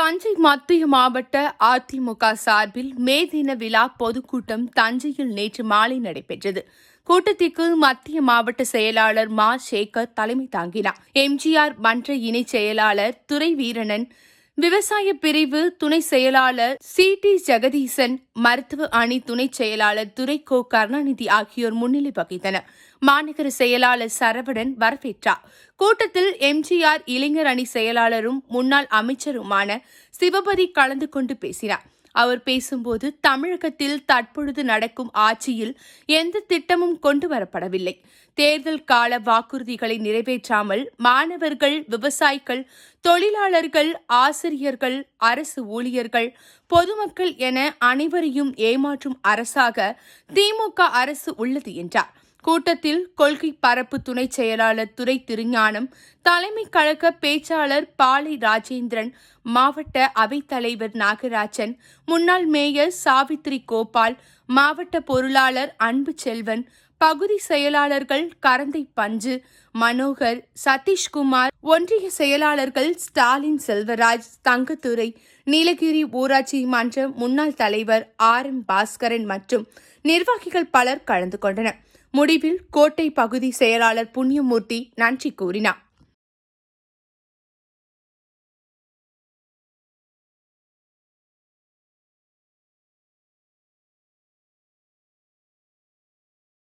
தஞ்சை மத்திய மாவட்ட அதிமுக சார்பில் மே தின விழா பொதுக்கூட்டம் தஞ்சையில் நேற்று மாலை நடைபெற்றது. கூட்டத்திற்கு மத்திய மாவட்ட செயலாளர் மா. சேகர் தலைமை தாங்கினார். எம்ஜிஆர் மன்ற இணைச் செயலாளர் துரைவீரனன், விவசாய பிரிவு துணை செயலாளர் சி. ஜெகதீசன், மருத்துவ அணி துணைச் செயலாளர் துரை. கருணாநிதி ஆகியோர் முன்னிலை வகித்தனர். மாநகர செயலாளர் சரவணன் வரவேற்றார். கூட்டத்தில் எம்ஜிஆர் இளைஞர் அணி செயலாளரும் முன்னாள் அமைச்சருமான சிவபதி கலந்து கொண்டு பேசினார். அவர் பேசும்போது, தமிழகத்தில் தற்பொழுது நடக்கும் ஆட்சியில் எந்த திட்டமும் கொண்டு வரப்படவில்லை. தேர்தல் கால வாக்குறுதிகளை நிறைவேற்றாமல் மாணவர்கள், விவசாயிகள், தொழிலாளர்கள், ஆசிரியர்கள், அரசு ஊழியர்கள், பொதுமக்கள் என அனைவரையும் ஏமாற்றும் அரசாக திமுக அரசு உள்ளது என்றார். கூட்டத்தில் கொள்கை பரப்பு துணைச் செயலாளர் துரை. திருஞானம், தலைமை கழக பேச்சாளர் பாலை ராஜேந்திரன், மாவட்ட அவைத்தலைவர் நாகராஜன், முன்னாள் மேயர் சாவித்ரி கோபால், மாவட்ட பொருளாளர் அன்பு செல்வன், பகுதி செயலாளர்கள் கரந்தை பஞ்சு, மனோகர், சதீஷ்குமார், ஒன்றிய செயலாளர்கள் ஸ்டாலின் செல்வராஜ், தங்கத்துரை, நீலகிரி ஊராட்சி மன்ற முன்னாள் தலைவர் R. பாஸ்கரன் மற்றும் நிர்வாகிகள் பலர் கலந்து கொண்டனர். முடிவில் கோட்டை பகுதி செயலாளர் புண்ணியமூர்த்தி நன்றி கூறினார்.